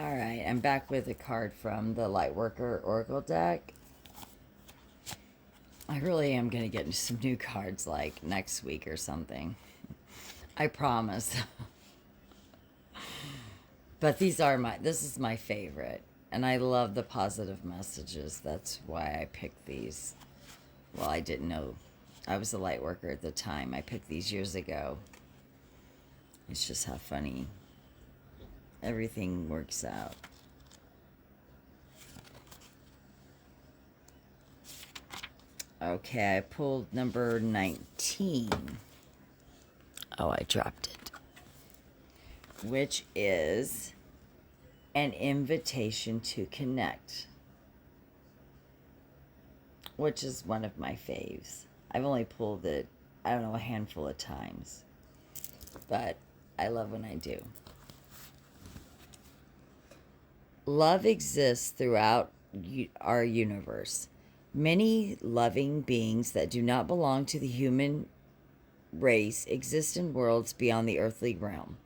Alright, I'm back with a card from the Lightworker Oracle deck. I really am going to get some new cards like next week or something. I promise. But this is my favorite. And I love the positive messages. That's why I picked these. Well, I didn't know I was a light worker at the time. I picked these years ago. It's just how funny everything works out. Okay, I pulled number 19. Oh, I dropped it. Which is an invitation to connect. Which is one of my faves. I've only pulled it, I don't know, a handful of times. But I love when I do. Love exists throughout our universe. Many loving beings that do not belong to the human race exist in worlds beyond the earthly realm.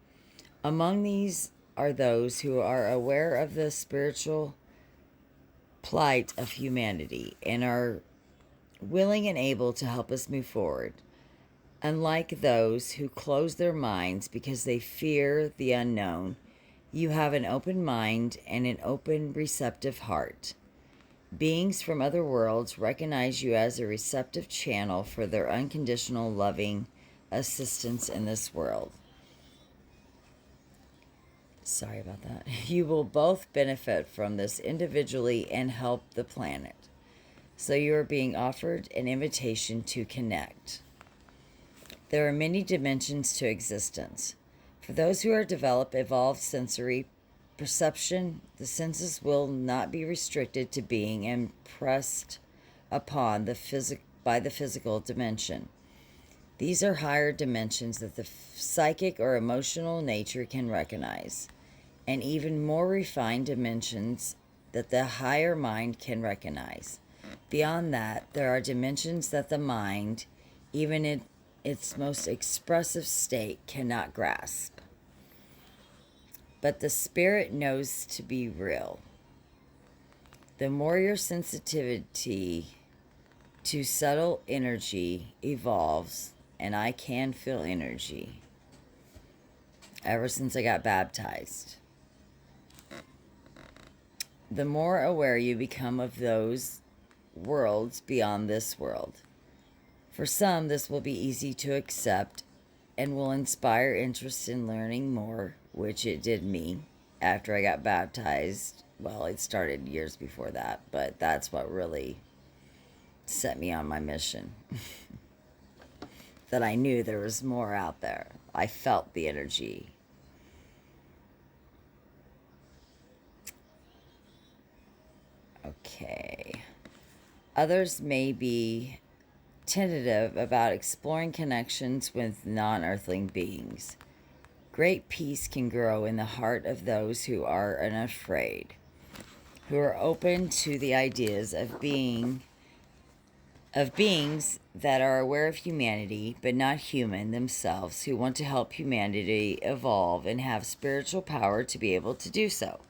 Among these are those who are aware of the spiritual plight of humanity and are willing and able to help us move forward. Unlike those who close their minds because they fear the unknown, you have an open mind and an open, receptive heart. Beings from other worlds recognize you as a receptive channel for their unconditional, loving assistance in this world. Sorry about that. You will both benefit from this individually and help the planet. So you are being offered an invitation to connect. There are many dimensions to existence. For those who are developed, evolved sensory perception, the senses will not be restricted to being impressed upon by the physical dimension. These are higher dimensions that the psychic or emotional nature can recognize, and even more refined dimensions that the higher mind can recognize. Beyond that, there are dimensions that the mind, even in its most expressive state, cannot grasp. But the spirit knows to be real. The more your sensitivity to subtle energy evolves, and I can feel energy ever since I got baptized, the more aware you become of those worlds beyond this world. For some, this will be easy to accept and will inspire interest in learning more, which it did me after I got baptized. Well, it started years before that, but that's what really set me on my mission. That I knew there was more out there. I felt the energy. Okay. Others may be tentative about exploring connections with non-earthling beings. Great peace can grow in the heart of those who are unafraid, who are open to the ideas of beings that are aware of humanity but not human themselves, who want to help humanity evolve and have spiritual power to be able to do so.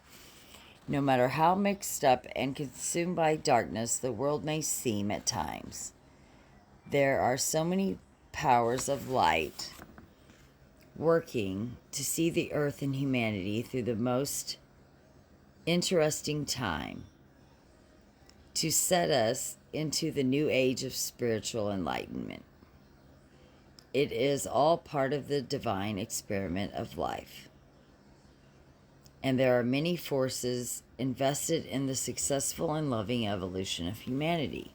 No matter how mixed up and consumed by darkness the world may seem at times, there are so many powers of light working to see the earth and humanity through the most interesting time, to set us into the new age of spiritual enlightenment. It is all part of the divine experiment of life. And there are many forces invested in the successful and loving evolution of humanity.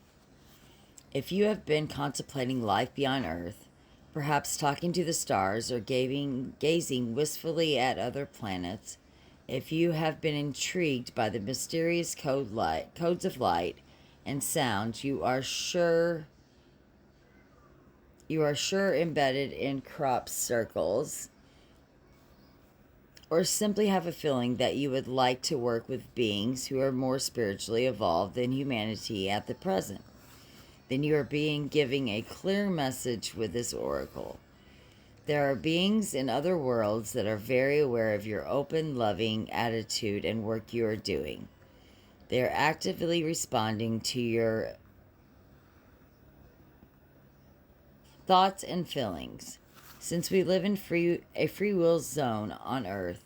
If you have been contemplating life beyond Earth, perhaps talking to the stars or gazing wistfully at other planets, if you have been intrigued by the mysterious codes of light and sound, you are sure embedded in crop circles, or simply have a feeling that you would like to work with beings who are more spiritually evolved than humanity at the present, then you are giving a clear message with this oracle. There are beings in other worlds that are very aware of your open, loving attitude and work you are doing. They are actively responding to your thoughts and feelings. Since we live in a free will zone on Earth,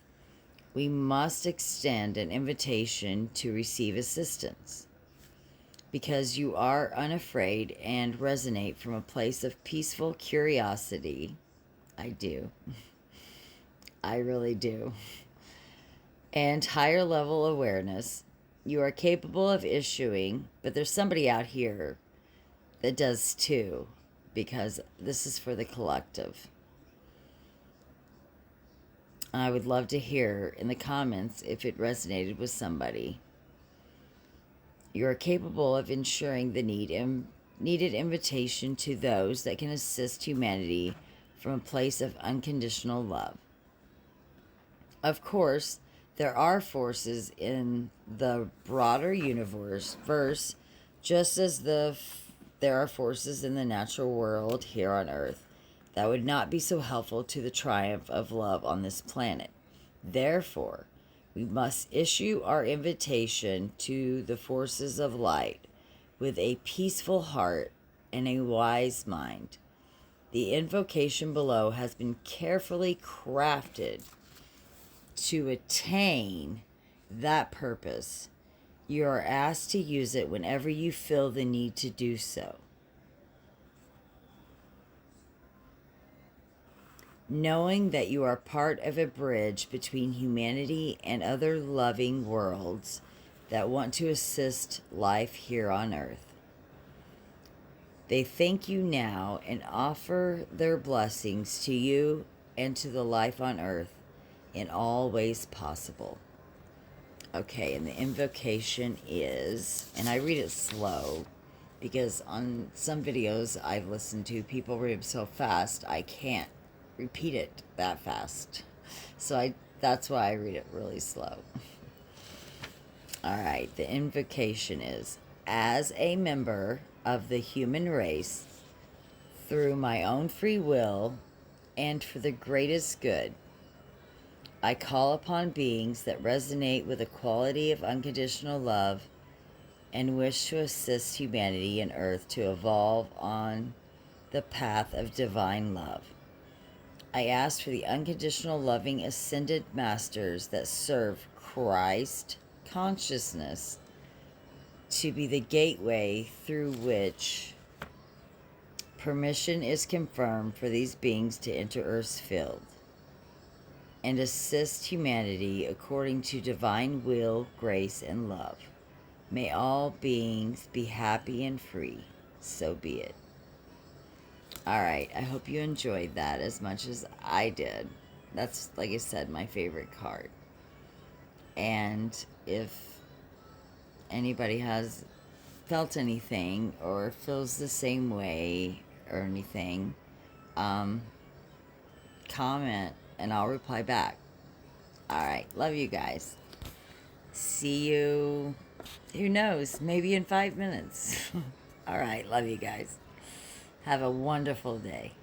we must extend an invitation to receive assistance. Because you are unafraid and resonate from a place of peaceful curiosity. I do. I really do. And higher level awareness, you are capable of issuing, but there's somebody out here that does too, because this is for the collective. I would love to hear in the comments if it resonated with somebody. You are capable of ensuring the needed invitation to those that can assist humanity from a place of unconditional love. Of course, there are forces in the broader universe, just as there are forces in the natural world here on Earth that would not be so helpful to the triumph of love on this planet. Therefore, we must issue our invitation to the forces of light with a peaceful heart and a wise mind. The invocation below has been carefully crafted to attain that purpose. You are asked to use it whenever you feel the need to do so. Knowing that you are part of a bridge between humanity and other loving worlds that want to assist life here on Earth. They thank you now and offer their blessings to you and to the life on Earth in all ways possible. Okay, and the invocation is, and I read it slow because on some videos I've listened to, people read it so fast I can't repeat it that fast. So that's why I read it really slow. All right, the invocation is, as a member of the human race, through my own free will and for the greatest good, I call upon beings that resonate with a quality of unconditional love and wish to assist humanity and Earth to evolve on the path of divine love. I ask for the unconditional loving ascended masters that serve Christ consciousness to be the gateway through which permission is confirmed for these beings to enter Earth's field and assist humanity according to divine will, grace, and love. May all beings be happy and free. So be it. Alright, I hope you enjoyed that as much as I did. That's, like I said, my favorite card. And if anybody has felt anything or feels the same way or anything, comment and I'll reply back. Alright, love you guys. See you, who knows, maybe in 5 minutes. Alright, love you guys. Have a wonderful day.